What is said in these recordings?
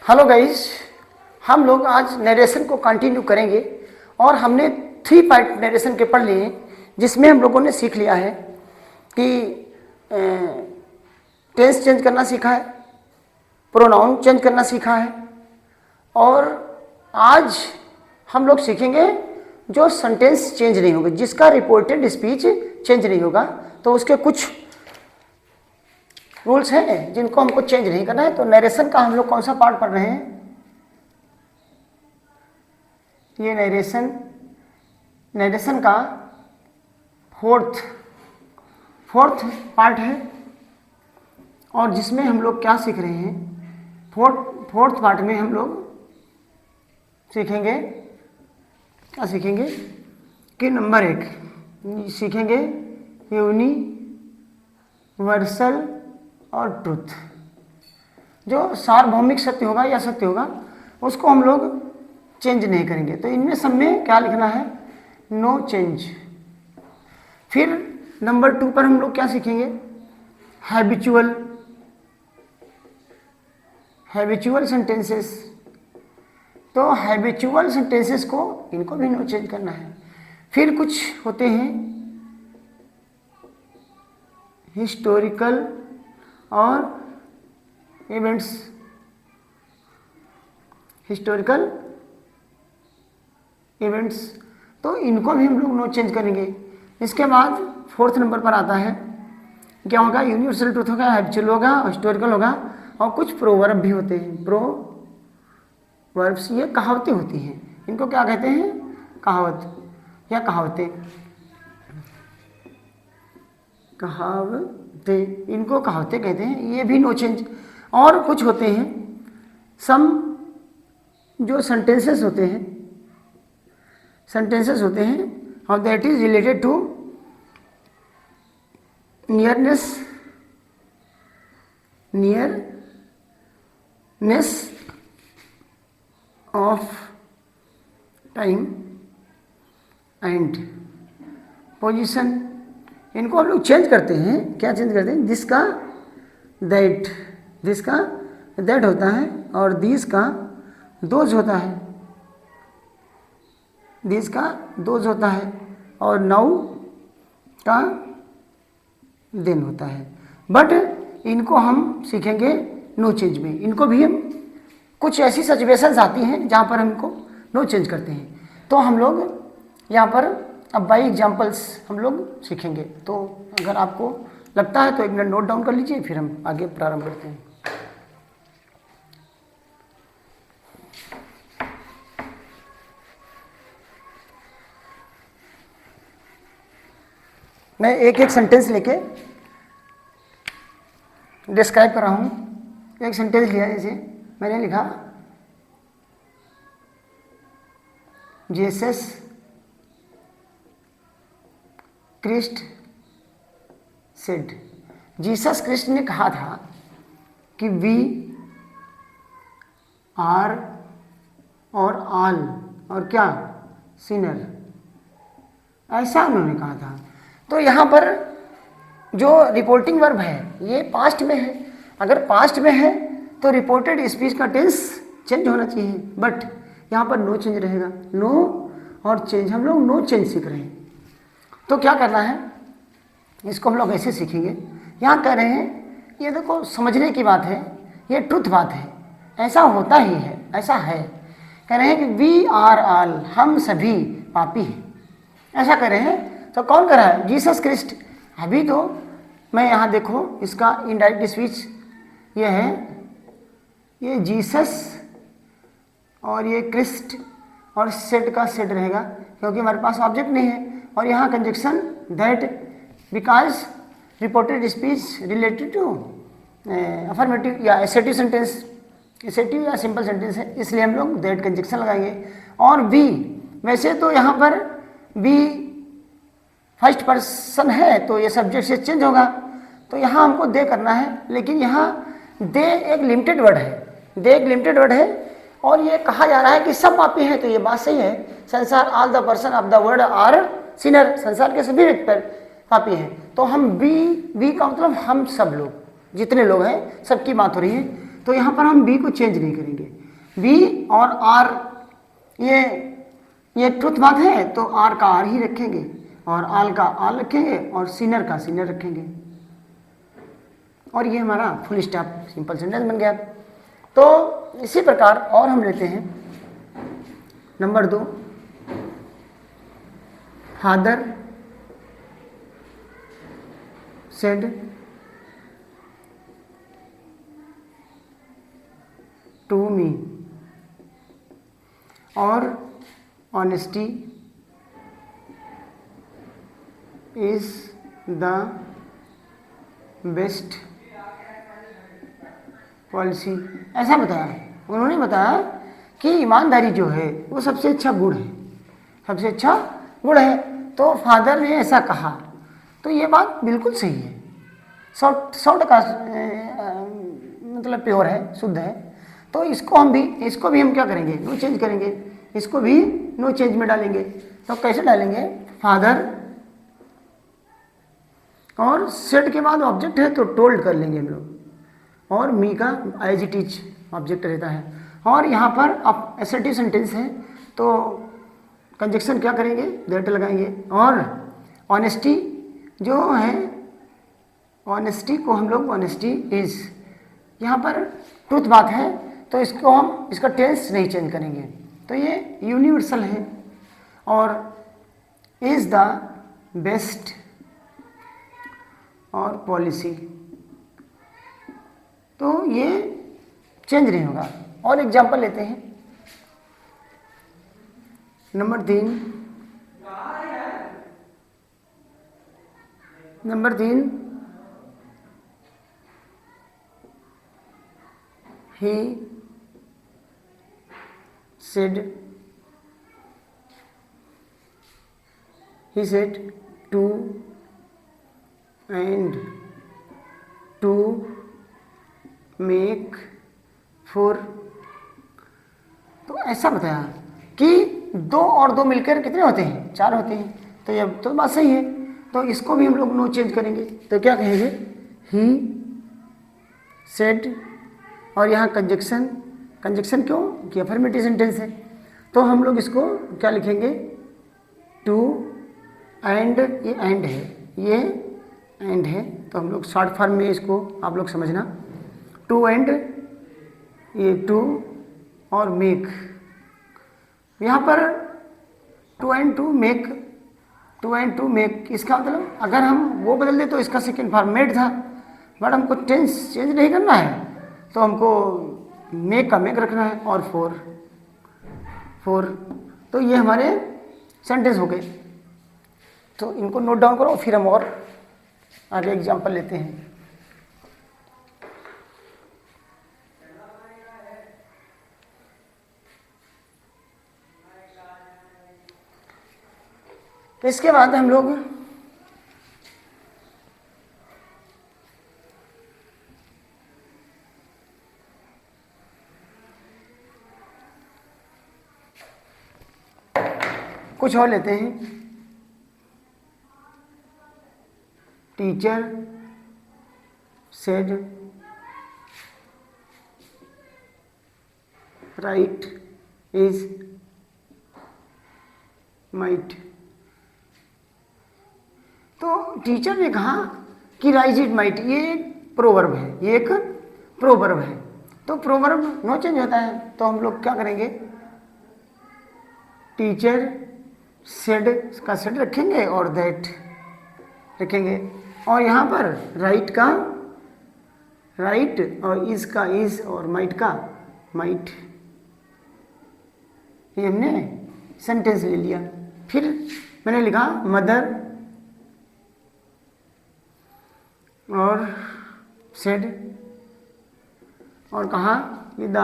Hello guys, हम लोग आज नरेशन को कंटिन्यू करेंगे और हमने 3 पार्ट नरेशन के पढ़ लिए जिसमें हम लोगों ने सीख लिया है कि टेंस चेंज करना सीखा है, प्रोनाउन चेंज करना सीखा है और आज हम लोग सीखेंगे जो सेंटेंस चेंज नहीं होगा, जिसका रिपोर्टेड स्पीच चेंज नहीं होगा। तो उसके कुछ रूल्स हैं जिनको हमको चेंज नहीं करना है। तो नरेशन का हम लोग कौन सा पार्ट पढ़ रहे हैं? ये नरेशन का फोर्थ पार्ट है और जिसमें हम लोग क्या सीख रहे हैं? फोर्थ पार्ट में हम लोग सीखेंगे, क्या सीखेंगे कि नंबर 1 सीखेंगे यूनिवर्सल और ट्रुथ। जो सार्वभौमिक सत्य होगा या सत्य होगा उसको हम लोग चेंज नहीं करेंगे। तो इनमें सब में क्या लिखना है? No change. फिर नंबर 2 पर हम लोग क्या सीखेंगे? Habitual sentences. तो हैबिचुअल सेंटेंसेस को इनको भी नो चेंज करना है। फिर कुछ होते हैं हिस्टोरिकल और इवेंट्स, तो इनको भी हम लोग नो चेंज करेंगे। इसके बाद 4th नंबर पर आता है क्या होगा? यूनिवर्सल ट्रूथ होगा, हैबिचुअल होगा, हिस्टोरिकल होगा और कुछ प्रोवर्ब भी होते हैं। प्रोवर्ब्स ये कहावतें होती हैं। इनको क्या कहते हैं? कहावत या कहावतें। इनको कहावतें कहते हैं, ये भी नो चेंज। और कुछ होते हैं सम जो सेंटेंसेस होते हैं और that is related to nearness of time and position. इनको हम लोग चेंज करते हैं। क्या चेंज करते हैं? जिसका दैट होता है और दिस का दोज होता है, और नाउ का देन होता है। बट इनको हम सीखेंगे नो चेंज में। इनको भी हम कुछ ऐसी सिचुएशंस आती हैं जहाँ पर हम इनको नो चेंज करते हैं। तो हम लोग यहाँ पर अब बाई एग्जाम्पल्स हम लोग सीखेंगे। तो अगर आपको लगता है तो 1 मिनट नोट डाउन कर लीजिए, फिर हम आगे प्रारंभ करते हैं। मैं एक सेंटेंस लेके डिस्क्राइब कर रहा हूँ। एक सेंटेंस लिया, जैसे मैंने लिखा Jesus Christ said. Jesus Christ ने कहा था कि वी आर और ऑल और क्या सिनर, ऐसा उन्होंने कहा था। तो यहाँ पर जो रिपोर्टिंग वर्ब है ये पास्ट में है। अगर पास्ट में है तो रिपोर्टेड स्पीच का टेंस चेंज होना चाहिए, बट यहाँ पर नो चेंज रहेगा। नो और चेंज, हम लोग नो चेंज सीख रहे हैं। तो क्या करना है? इसको हम लोग ऐसे सीखेंगे। यहाँ कह रहे हैं, ये देखो समझने की बात है, ये ट्रुथ बात है, ऐसा होता ही है, ऐसा है। कह रहे हैं कि वी आर ऑल, हम सभी पापी हैं, ऐसा कह रहे हैं। तो कौन कह रहा है? Jesus Christ. अभी तो मैं यहाँ देखो इसका इनडायरेक्ट स्पीच ये है, ये जीसस और ये क्रिस्ट और सेड का सेड रहेगा क्योंकि हमारे पास ऑब्जेक्ट नहीं है। और यहाँ conjunction that because reported speech related to affirmative या एसेटिव सेंटेंस, एसेटिव या सिंपल सेंटेंस है, इसलिए हम लोग दैट कंजक्शन लगाएंगे। और बी, वैसे तो यहाँ पर बी फर्स्ट पर्सन है तो ये सब्जेक्ट से चेंज होगा, तो यहाँ हमको दे करना है। लेकिन यहाँ दे एक लिमिटेड वर्ड है, और ये कहा जा रहा है कि सब पापी हैं। तो ये बात सही है। संसार all the person of the world are sinner, संसार के सभी व्यक्ति पापी हैं। तो हम बी का मतलब हम सब लोग, जितने लोग हैं सबकी बात हो रही है। तो यहाँ पर हम बी को चेंज नहीं करेंगे। बी और आर ये ट्रुथ बात है तो आर का आर ही रखेंगे और आल का आल रखेंगे और सीनर का सीनर रखेंगे और ये हमारा फुल स्टॉप सिंपल सेंटेंस बन गया। तो इसी प्रकार और हम लेते हैं number 2, father said to me और honesty is the best policy. ऐसा बताया, उन्होंने बताया कि ईमानदारी जो है वो सबसे अच्छा गुण है, सबसे अच्छा गुण है। तो फादर ने ऐसा कहा, तो ये बात बिल्कुल सही है, शॉर्ट का मतलब प्योर है, शुद्ध है। तो इसको भी हम क्या करेंगे, नो चेंज करेंगे, इसको भी नो चेंज में डालेंगे। तो कैसे डालेंगे, फादर और सेड के बाद ऑब्जेक्ट है तो टोल्ड कर लेंगे हम लोग, और मी का एज इट इज ऑब्जेक्ट रहता है। और यहाँ पर अब असर्टिव सेंटेंस है तो कंजक्शन क्या करेंगे, दैट लगाएंगे। और ऑनेस्टी जो है, ऑनेस्टी को हम लोग ऑनेस्टी इज, यहाँ पर ट्रुथ बात है तो इसको हम इसका टेंस नहीं चेंज करेंगे, तो ये यूनिवर्सल है। और इज द बेस्ट और पॉलिसी, तो ये चेंज नहीं होगा। और एग्जाम्पल लेते हैं number 3 he said to and to make 4। तो ऐसा बताया कि 2 और 2 मिलकर कितने होते हैं, 4 होते हैं। तो ये तो बात सही है, तो इसको भी हम लोग नो चेंज करेंगे। तो क्या कहेंगे, ही सेड, और यहाँ कंजक्शन क्यों कि अफर्मेटिव सेंटेंस है, तो हम लोग इसको क्या लिखेंगे, टू एंड, ये एंड है, ये एंड है, तो हम लोग शॉर्ट फॉर्म में इसको आप लोग समझना, टू एंड, ये टू और मेक। यहाँ पर टू एंड टू मेक, इसका मतलब अगर हम वो बदल दे तो इसका सेकेंड फॉर्म मेड था, बट हमको टेंस चेंज नहीं करना है, तो हमको मेक का मेक रखना है। और 4, तो ये हमारे सेंटेंस हो गए। तो इनको नोट डाउन करो, फिर हम और आगे एग्जाम्पल लेते हैं। इसके बाद हम लोग कुछ और लेते हैं। Teacher said right is might. तो टीचर ने कहा कि राइज इज माइट, ये एक प्रोवर्ब है, ये एक प्रोवर्ब है। तो प्रोवर्ब नो चेंज होता है, तो हम लोग क्या करेंगे, टीचर सेड का सेड रखेंगे और दैट रखेंगे। और यहाँ पर राइट का राइट और इज का इज और माइट का माइट, ये हमने सेंटेंस ले लिया। फिर मैंने लिखा मदर और सेड, और कहा with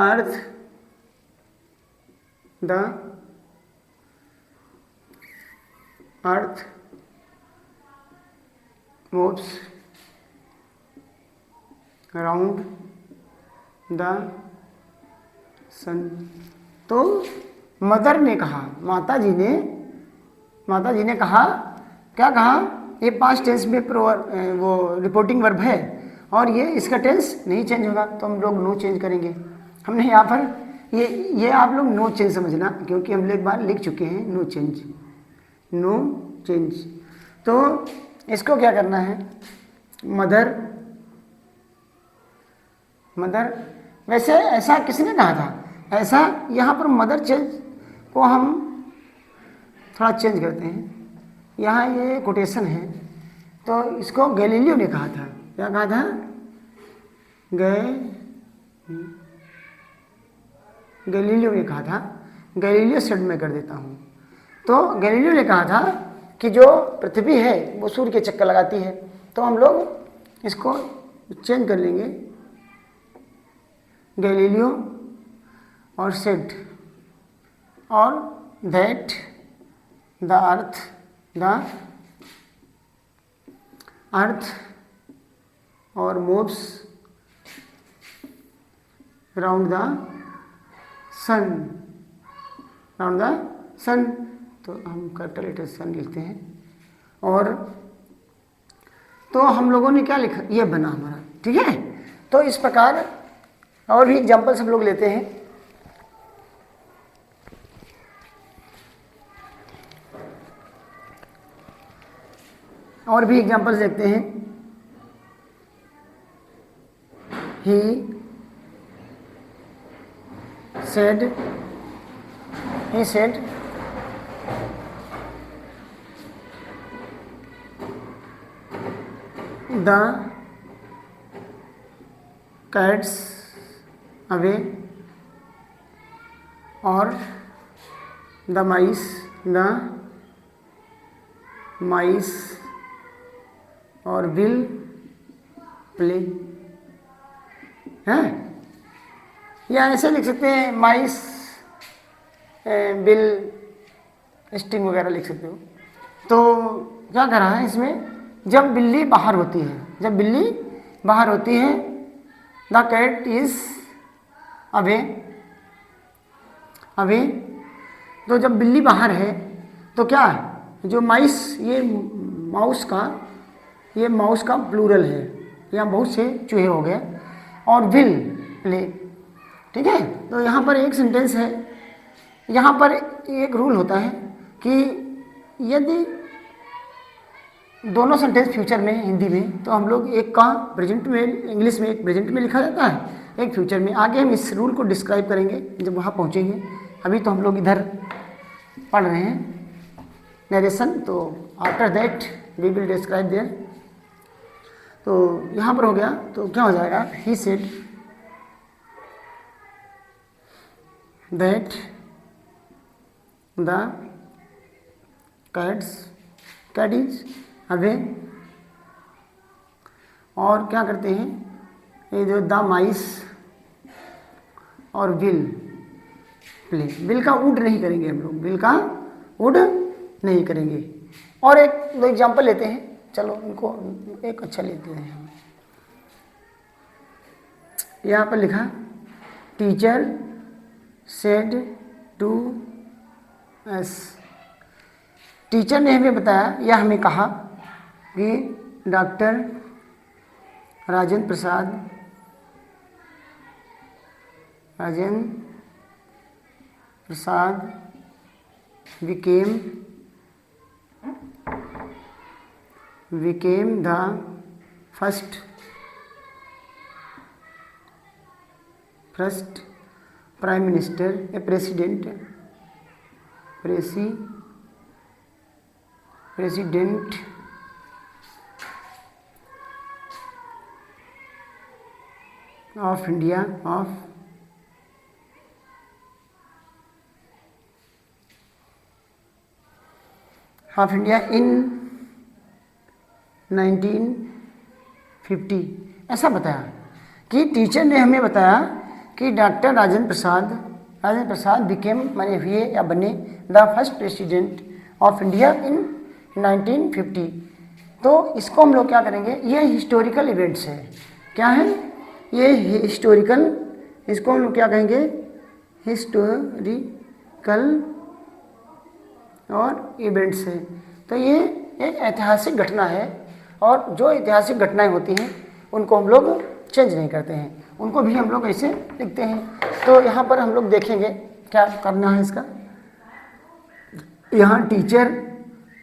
the earth moves around the sun। तो मदर ने कहा, माता जी ने कहा, क्या कहा, ये पास्ट टेंस में वो रिपोर्टिंग वर्ब है, और ये इसका टेंस नहीं चेंज होगा तो हम लोग नो चेंज करेंगे। हमने यहाँ पर ये आप लोग नो चेंज समझना, क्योंकि हम एक बार लिख चुके हैं नो चेंज, नो चेंज। तो इसको क्या करना है, मदर, मदर, वैसे ऐसा किसने कहा था, ऐसा यहाँ पर मदर चेंज को हम थोड़ा चेंज करते हैं। यहाँ ये कोटेशन है तो इसको गैलीलियो ने कहा था, क्या कहा था, गैलीलियो ने कहा था, गैलीलियो शब्द में कर देता हूँ। तो गैलीलियो ने कहा था कि जो पृथ्वी है वो सूर्य के चक्कर लगाती है, तो हम लोग इसको चेंज कर लेंगे, गैलीलियो और सेड, और दैट द अर्थ और moves round the sun, round the sun, तो हम कैपिटल लेटर सन लिखते हैं। और तो हम लोगों ने क्या लिखा, ये बना हमारा, ठीक है। तो इस प्रकार और भी एग्जाम्पल सब लोग लेते हैं। और भी एग्जाम्पल्स देखते हैं। ही said the cats away, or the mice or will play, है, या ऐसे लिख सकते हैं माइस बिल स्टिंग वगैरह लिख सकते हो। तो क्या कर रहा है इसमें, जब बिल्ली बाहर होती है, जब बिल्ली बाहर होती है, द कैट इज अवे, तो जब बिल्ली बाहर है तो क्या है, जो माइस, ये माउस का प्लूरल है, यहाँ बहुत से चूहे हो गए, और विल प्ले, ठीक है। तो यहाँ पर एक सेंटेंस है, यहाँ पर एक रूल होता है कि यदि दोनों सेंटेंस फ्यूचर में हिंदी में, तो हम लोग एक का प्रेजेंट में, इंग्लिश में एक प्रेजेंट में लिखा जाता है, एक फ्यूचर में। आगे हम इस रूल को डिस्क्राइब करेंगे जब वहाँ पहुँचेंगे, अभी तो हम लोग इधर पढ़ रहे हैं नरेशन, तो after that we will describe there. तो यहाँ पर हो गया, तो क्या हो जाएगा, he said that the cat is away, और क्या करते हैं, ये जो द माइस और विल प्ले, विल का वुड नहीं करेंगे हम लोग, विल का वुड नहीं करेंगे। और एक दो एग्जाम्पल लेते हैं, चलो इनको एक अच्छा लेते हैं हम। यहाँ पर लिखा, teacher said to us, teacher ने हमें बताया या हमें कहा कि doctor Rajendra Prasad became the first prime minister, a president of India in 1950, ऐसा बताया कि टीचर ने हमें बताया कि डॉक्टर राजेंद्र प्रसाद बिकेम, माने हुए या बने, the first president of India in 1950। तो इसको हम लोग क्या करेंगे, ये हिस्टोरिकल इवेंट्स है, क्या है ये हिस्टोरिकल, इसको हम लोग क्या कहेंगे, हिस्टोरिकल और इवेंट्स है। तो ये एक ऐतिहासिक घटना है, और जो ऐतिहासिक घटनाएं होती हैं उनको हम लोग चेंज नहीं करते हैं, उनको भी हम लोग ऐसे लिखते हैं। तो यहाँ पर हम लोग देखेंगे क्या करना है इसका। यहाँ टीचर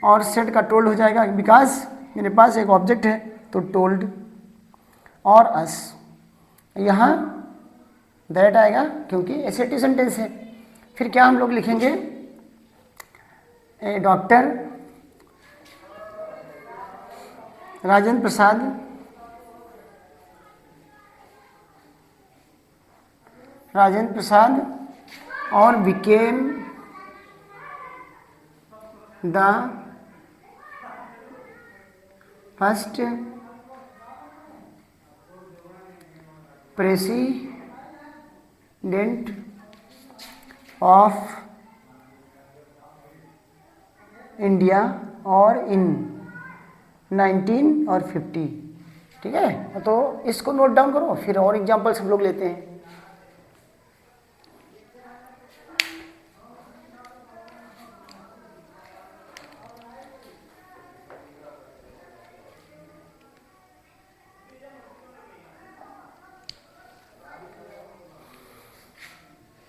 और सेट का टोल्ड हो जाएगा, बिकॉज मेरे पास एक ऑब्जेक्ट है तो टोल्ड, और अस यहाँ दैट आएगा क्योंकि एसएटी सेंटेंस है। फिर क्या हम लोग लिखेंगे, डॉक्टर राजेंद्र प्रसाद और became the first president of India और इन 19 और 50। ठीक है, तो इसको नोट डाउन करो, फिर और एग्जांपल्स हम लोग लेते हैं।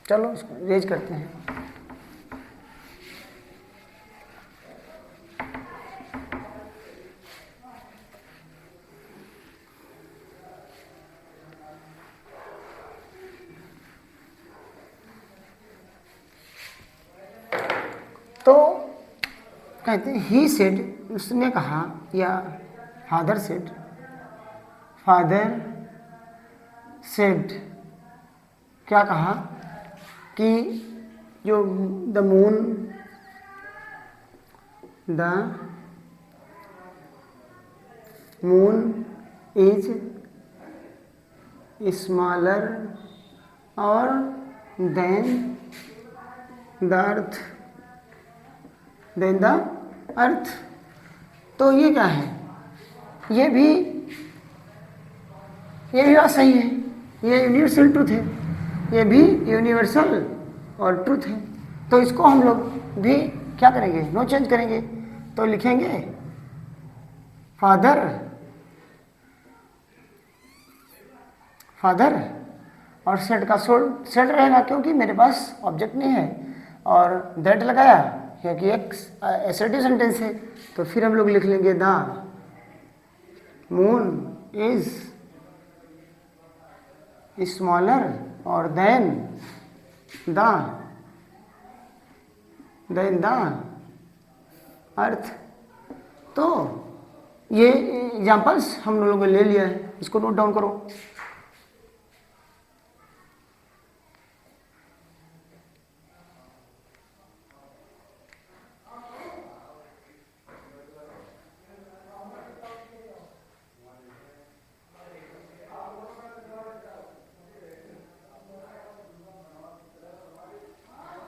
चलो इसको रेज करते हैं। तो कहते हैं ही सेड, उसने कहा, या फादर सेड क्या कहा कि जो द मून इज स्मॉलर और देन द अर्थ। तो ये क्या है, ये भी बात सही है, ये यूनिवर्सल ट्रूथ है, ये भी यूनिवर्सल और ट्रूथ है। तो इसको हम लोग भी क्या करेंगे, नो चेंज करेंगे। तो लिखेंगे फादर और सेट का सेट रहेगा क्योंकि मेरे पास ऑब्जेक्ट नहीं है, और दैट लगाया क्योंकि एक एसर्टिव सेंटेंस है। तो फिर हम लोग लिख लेंगे द मून इज स्मॉलर और देन द अर्थ। तो ये एग्जाम्पल्स हम लोगों ने ले लिया है, इसको नोट डाउन करो।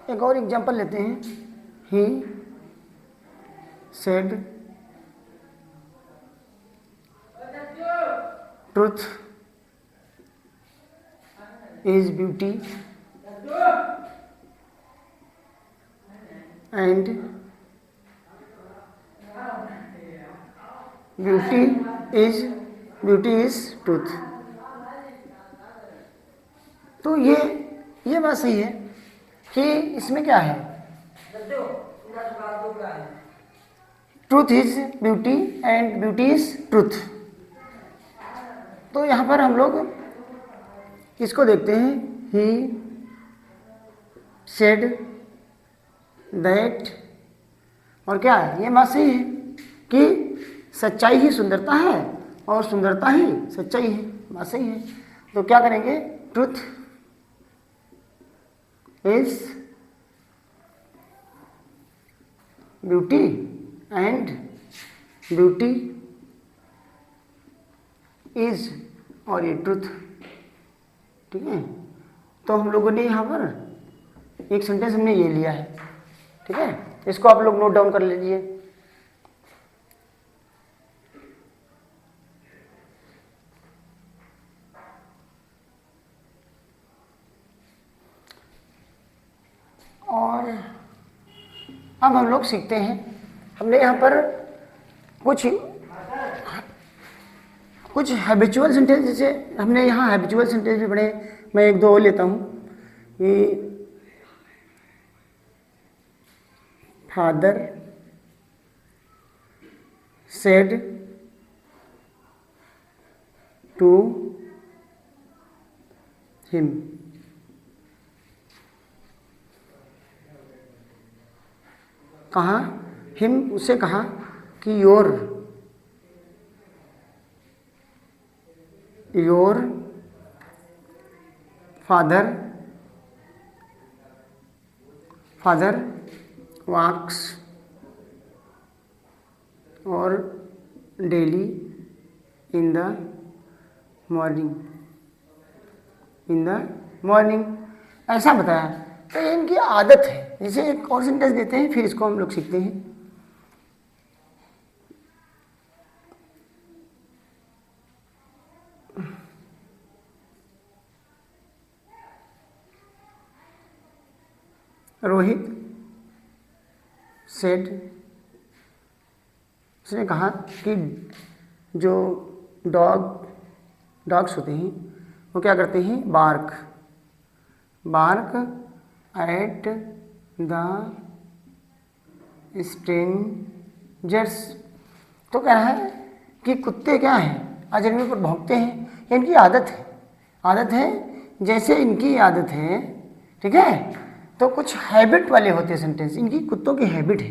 एक और एग्जांपल लेते हैं, he said truth is beauty and beauty is truth. तो ये बात सही है कि इसमें क्या है, truth is beauty and beauty is truth. तो यहाँ पर हम लोग इसको देखते हैं, ही सेड दैट, और क्या है, ये बात सही है कि सच्चाई ही सुंदरता है और सुंदरता ही सच्चाई है, बात सही है। तो क्या करेंगे, truth is beauty and beauty is, और ये ट्रूथ। ठीक है, तो हम लोगों ने यहाँ पर एक सेंटेंस हमने ये लिया है। ठीक है, इसको आप लोग नोट डाउन कर लीजिए। और अब हम लोग सीखते हैं, हमने यहाँ पर कुछ हैबिचुअल सेंटेंस, जैसे हमने यहाँ हैबिचुअल सेंटेंस भी पढ़े, मैं एक दो और लेता हूँ कि फादर सेड टू हिम, कहा हिम, उसे कहा कि योर फादर walks और डेली इन द मॉर्निंग, ऐसा बताया। तो ये इनकी आदत है। जैसे एक और सेंटेंस देते हैं, फिर इसको हम लोग सीखते हैं। रोहित सेड, उसने कहा कि जो डॉग्स होते हैं वो क्या करते हैं, बार्क एट द स्ट्रेंजर्स। तो कह रहा है कि कुत्ते क्या हैं, अजनबियों पर भौंकते हैं। ये इनकी आदत है जैसे इनकी आदत है, ठीक है। तो कुछ हैबिट वाले होते हैं सेंटेंस, इनकी कुत्तों की हैबिट है।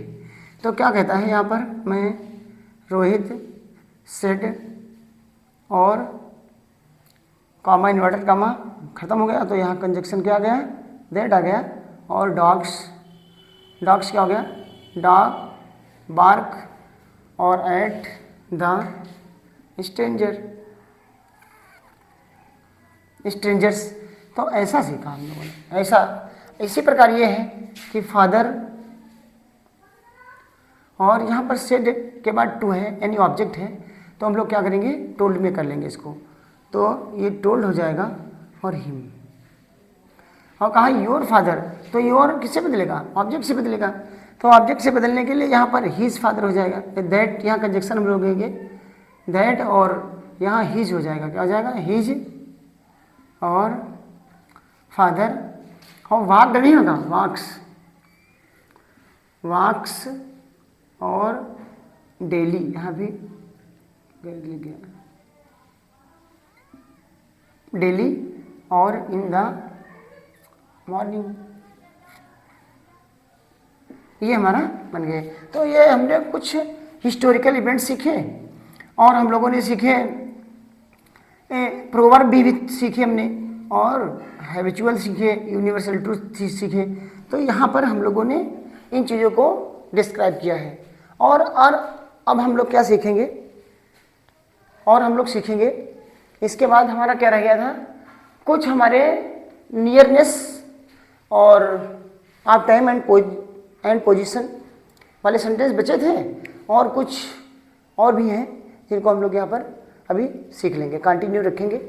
तो क्या कहता है यहाँ पर, मैं रोहित सेड और कॉमा इन्वर्टेड कॉमा खत्म हो गया, तो यहाँ कंजक्शन क्या आ गया, दैट आ गया। और डॉग्स क्या हो गया, डॉग बार्क और एट द स्ट्रेंजर्स। तो ऐसा सीखा हम लोगों ने, ऐसा। इसी प्रकार ये है कि फादर, और यहाँ पर सेड के बाद टू है, यानी ऑब्जेक्ट है, तो हम लोग क्या करेंगे, टोल्ड में कर लेंगे इसको। तो ये टोल्ड हो जाएगा और हिम। और कहा योर फादर, तो योर किससे बदलेगा, ऑब्जेक्ट से बदलेगा। तो ऑब्जेक्ट से बदलने के लिए यहाँ पर हीज फादर हो जाएगा। दैट, यहाँ कंजक्शन हम लोग लेंगे दैट, और यहाँ हीज हो जाएगा, क्या हो जाएगा, हीज और फादर। और वाक नहीं होगा, वाक्स और डेली, यहाँ भी डेली और इन द मॉर्निंग, ये हमारा बन गए। तो ये हमने कुछ हिस्टोरिकल इवेंट सीखे, और हम लोगों ने सीखे प्रोवर्ब भी सीखे हमने, और हैबिचुअल सीखे, यूनिवर्सल ट्रूथ सीखे। तो यहाँ पर हम लोगों ने इन चीज़ों को डिस्क्राइब किया है। और अब हम लोग क्या सीखेंगे, और हम लोग सीखेंगे इसके बाद हमारा क्या रह गया था, कुछ हमारे नियरनेस और आप टाइम एंड पोजीशन वाले सेंटेंस बचे थे, और कुछ और भी हैं जिनको हम लोग यहाँ पर अभी सीख लेंगे, कंटिन्यू रखेंगे।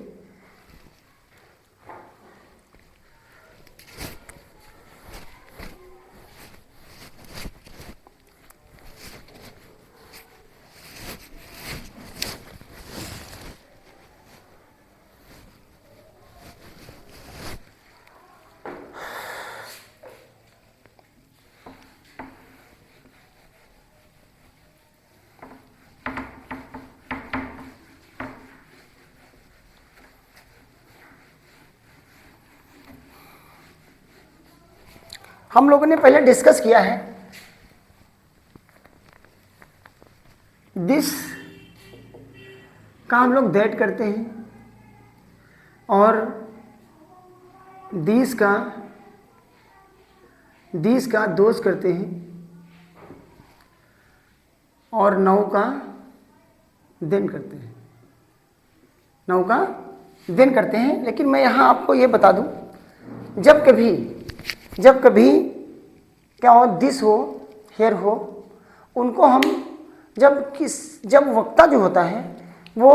हम लोगों ने पहले डिस्कस किया है दिस का हम लोग दैट करते हैं, और दिस का दोष करते हैं, और नौ का दिन करते हैं। लेकिन मैं यहाँ आपको ये बता दूँ, जब कभी क्या हो, दिस हो, हेयर हो, उनको हम जब वक्ता जो होता है वो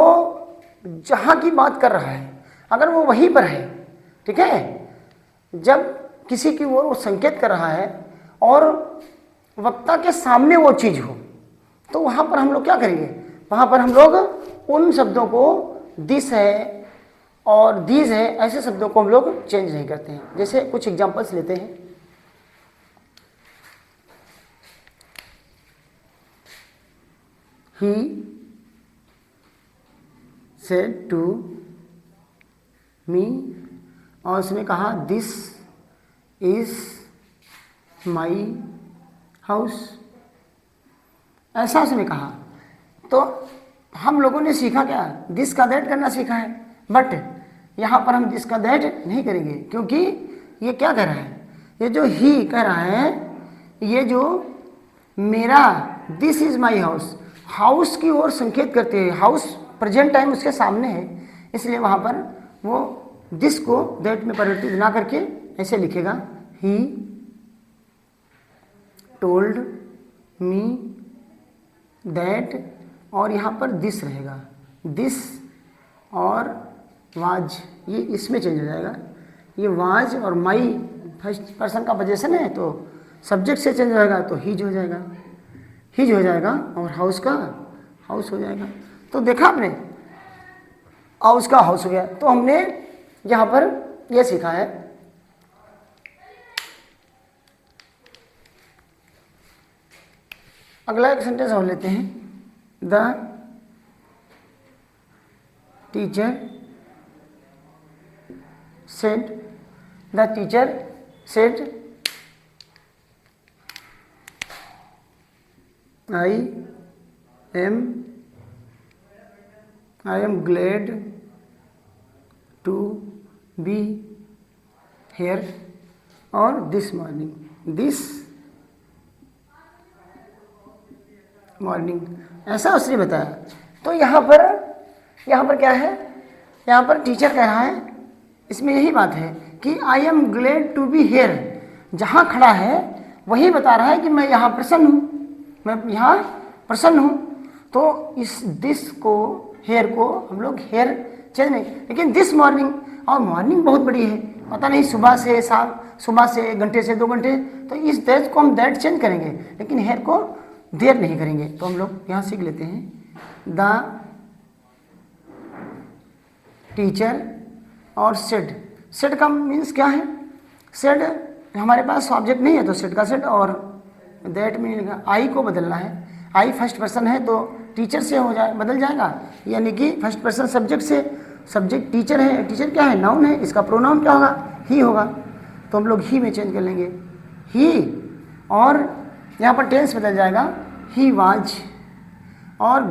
जहाँ की बात कर रहा है, अगर वो वहीं पर है, ठीक है, जब किसी की वो संकेत कर रहा है और वक्ता के सामने वो चीज़ हो, तो वहाँ पर हम लोग क्या करेंगे, वहाँ पर हम लोग उन शब्दों को दिस है और दीज है, ऐसे शब्दों को हम लोग चेंज नहीं करते हैं। जैसे कुछ एग्जांपल्स लेते हैं। ही सेड टू मी, और उसने कहा दिस इज माई हाउस, ऐसा उसने कहा। तो हम लोगों ने सीखा क्या, दिस का दैट करना सीखा है, बट यहाँ पर हम दिस का दैट नहीं करेंगे, क्योंकि ये क्या कह रहा है, ये जो ही कह रहा है, ये जो मेरा, this is my house, house की ओर संकेत करते हैं, हाउस प्रेजेंट टाइम उसके सामने है, इसलिए वहाँ पर वो दिस को दैट में परिवर्तित ना करके ऐसे लिखेगा, ही टोल्ड मी दैट, और यहाँ पर दिस रहेगा, दिस और वाज, ये इसमें चेंज हो जाएगा, ये वाज और माई फर्स्ट पर्सन का पोजीशन है, तो सब्जेक्ट से चेंज हो जाएगा, तो हिज हो जाएगा, हिज हो जाएगा, और हाउस का हाउस हो जाएगा। तो देखा आपने, हाउस का हाउस हो गया। तो हमने यहाँ पर यह सीखा है। अगला एक सेंटेंस और लेते हैं। The teacher said, the teacher said I am glad to be here, और दिस मॉर्निंग, ऐसा उसने बताया। तो यहाँ पर क्या है, यहाँ पर टीचर कह रहा है, इसमें यही बात है कि I am glad to be here, जहाँ खड़ा है वही बता रहा है कि मैं यहाँ प्रसन्न हूँ, मैं यहाँ प्रसन्न हूँ। तो इस दिस को, हेयर को हम लोग हेयर चेंज नहीं, लेकिन दिस मॉर्निंग, और मॉर्निंग बहुत बड़ी है, पता नहीं सुबह से शाम, सुबह से 1 घंटे से 2 घंटे, तो इस दैट को हम दैट चेंज करेंगे, लेकिन हेयर को देर नहीं करेंगे। तो हम लोग यहाँ सीख लेते हैं, द टीचर और सेड, सेड का मीन्स क्या है, सेड हमारे पास ऑब्जेक्ट नहीं है, तो सेड का सेड, और दैट मीन आई को बदलना है, आई फर्स्ट पर्सन है तो टीचर से हो जाए, बदल जाएगा, यानी कि फर्स्ट पर्सन सब्जेक्ट से, सब्जेक्ट टीचर है, टीचर क्या है, नाउन है, इसका प्रोनाउन क्या होगा, ही होगा, तो हम लोग ही में चेंज कर लेंगे, ही, और यहाँ पर टेंस बदल जाएगा, ही वाज, और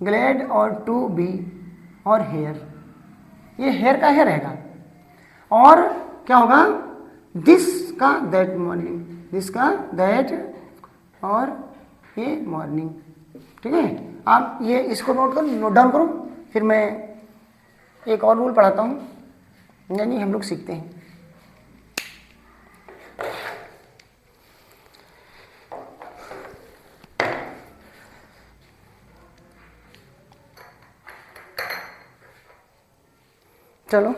ग्लैड और टू बी, और हेयर, ये हेयर का हेयर रहेगा, और क्या होगा, दिस का दैट मॉर्निंग, दिस का दैट, और ये मॉर्निंग। ठीक है, आप ये इसको नोट डाउन करो, फिर मैं एक और रूल पढ़ाता हूँ, यानी हम लोग सीखते हैं। चलो,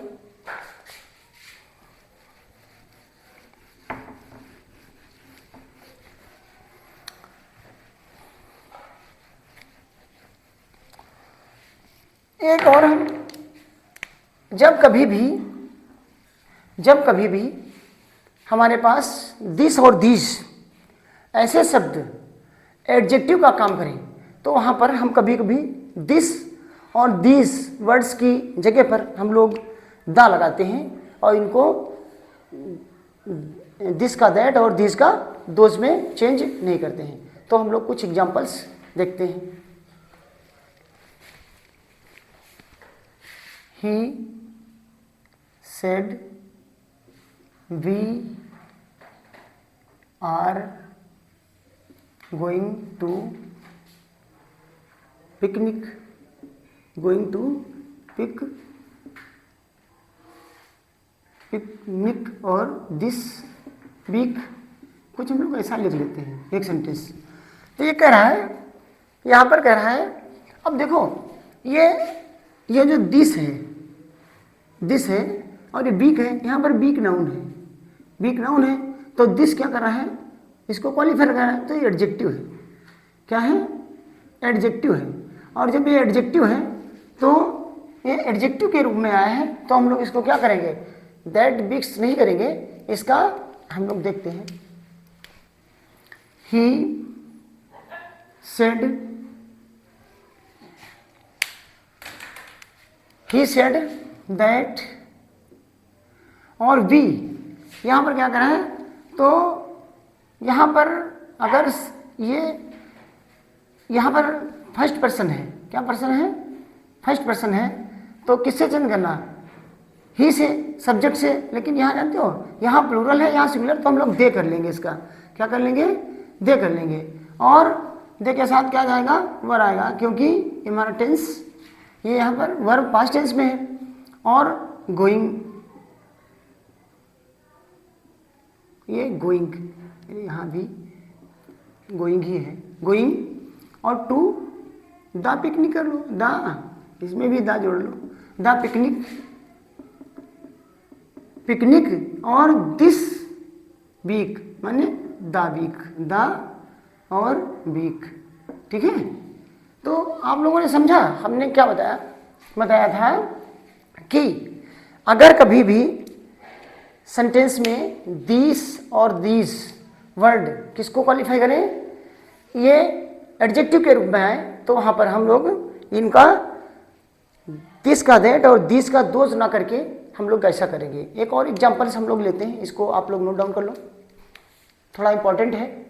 एक और हम जब कभी भी हमारे पास दिस और दीज ऐसे शब्द एडजेक्टिव का काम करें, तो वहाँ पर हम कभी कभी दिस और दीज वर्ड्स की जगह पर हम लोग दा लगाते हैं, और इनको दिस का दैट और दीज का दोज में चेंज नहीं करते हैं। तो हम लोग कुछ एग्जांपल्स देखते हैं। He said we are going to picnic, और दिस वीक, कुछ हम लोग ऐसा लिख लेते हैं एक सेंटेंस। तो ये कह रहा है, यहाँ पर कह रहा है, अब देखो ये जो दिस है और ये बीक है, यहाँ पर बीक नाउन है, तो दिस क्या कर रहा है, इसको क्वालिफाई कर रहा है, तो ये एडजेक्टिव है। क्या है, एडजेक्टिव है। और जब ये एडजेक्टिव है तो ये एडजेक्टिव के रूप में आया है, तो हम लोग इसको क्या करेंगे, दैट मिक्स नहीं करेंगे, इसका हम लोग देखते हैं। ही सेड दैट, और वी यहाँ पर क्या करा है, तो यहाँ पर अगर ये यहाँ पर फर्स्ट पर्सन है, क्या पर्सन है, फर्स्ट पर्सन है, तो किससे चेंज करना, ही से, सब्जेक्ट से। लेकिन यहाँ जानते हो यहाँ प्लूरल है, यहाँ सिंगुलर, तो हम लोग दे कर लेंगे, इसका क्या कर लेंगे, दे कर लेंगे। और दे के साथ क्या जाएगा, वर आएगा, क्योंकि हमारा टेंस ये यहाँ पर वर्ब पास्ट टेंस में है, और गोइंग, ये गोइंग, यहाँ भी गोइंग ही है, गोइंग, और टू द पिकनिक कर लो, द, इसमें भी द जोड़ लो, द पिकनिक, पिकनिक, और दिस वीक माने द वीक, द और वीक, ठीक है। तो आप लोगों ने समझा हमने क्या बताया था कि अगर कभी भी सेंटेंस में दिस और दीज वर्ड किसको क्वालिफाई करें, ये एडजेक्टिव के रूप में आए, तो वहाँ पर हम लोग इनका दिस का दैट और दिस का दोज ना करके हम लोग ऐसा करेंगे। एक और एग्जाम्पल हम लोग लेते हैं, इसको आप लोग नोट डाउन कर लो, थोड़ा इंपॉर्टेंट है।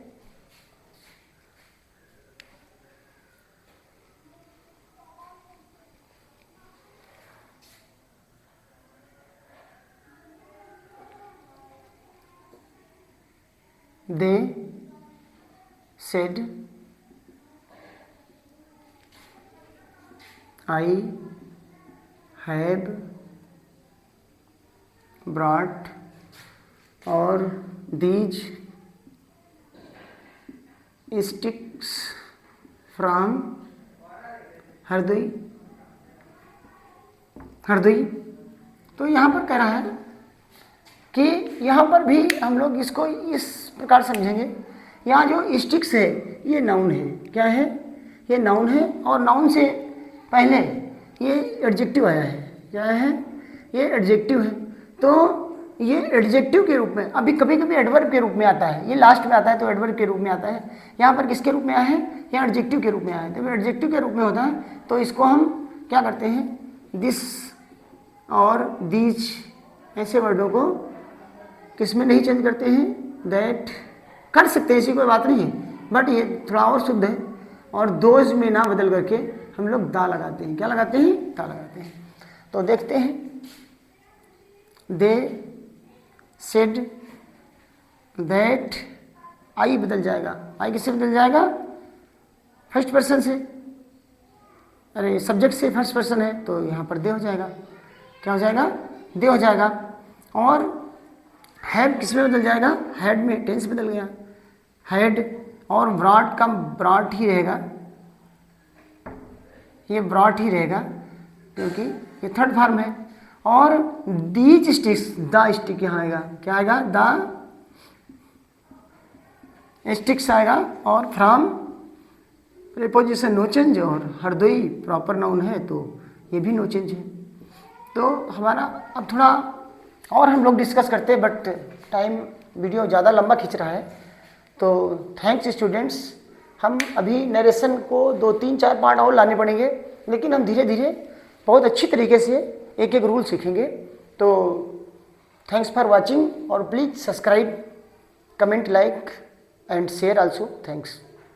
They said, I have brought, और these sticks from Hardoi, Hardoi. तो यहाँ पर कह रहा है कि यहाँ पर भी हम लोग इसको इस प्रकार समझेंगे, यहाँ जो स्टिक्स है ये नाउन है, क्या है, ये नाउन है, और नाउन से पहले ये एडजेक्टिव आया है, क्या है, ये एडजेक्टिव है। तो ये एडजेक्टिव के रूप में, अभी कभी कभी एडवर्ब के रूप में आता है, ये लास्ट में आता है तो एडवर्ब के रूप में आता है, यहाँ पर किसके रूप में आया है, यहाँ एडजेक्टिव के रूप में आया है। तो एडजेक्टिव के रूप में होता है, तो इसको हम क्या करते हैं, दिस और दीज ऐसे वर्डों को किस में नहीं चेंज करते हैं, दैट कर सकते हैं, ऐसी कोई बात नहीं है, बट ये थोड़ा और शुद्ध है, और दोज में ना बदल करके हम लोग दा लगाते हैं, क्या लगाते हैं, दा लगाते हैं। तो देखते हैं, दे सेड दैट, आई बदल जाएगा, आई किससे बदल जाएगा, फर्स्ट पर्सन से, अरे सब्जेक्ट से फर्स्ट पर्सन है, तो यहाँ पर दे हो जाएगा, क्या हो जाएगा, दे हो जाएगा। और हैड किस में बदल जाएगा, हैड में, टेंस बदल गया, हैड, और ब्रॉट का ब्रॉट ही रहेगा, ये ब्रॉट ही रहेगा क्योंकि ये थर्ड फॉर्म है। और दीज स्टिक्स, द स्टिक यहाँ आएगा, क्या आएगा, द स्टिक्स आएगा, और फ्रॉम प्रीपोजिशन नो चेंज, और हरदोई प्रॉपर नाउन है तो ये भी नो चेंज है। तो हमारा अब थोड़ा और हम लोग डिस्कस करते हैं, बट टाइम वीडियो ज़्यादा लंबा खींच रहा है, तो थैंक्स स्टूडेंट्स। हम अभी नरेशन को 2-3-4 पार्ट और लाने पड़ेंगे, लेकिन हम धीरे धीरे बहुत अच्छी तरीके से एक एक रूल सीखेंगे। तो थैंक्स फॉर वाचिंग, और please subscribe, comment, like and share also. Thanks.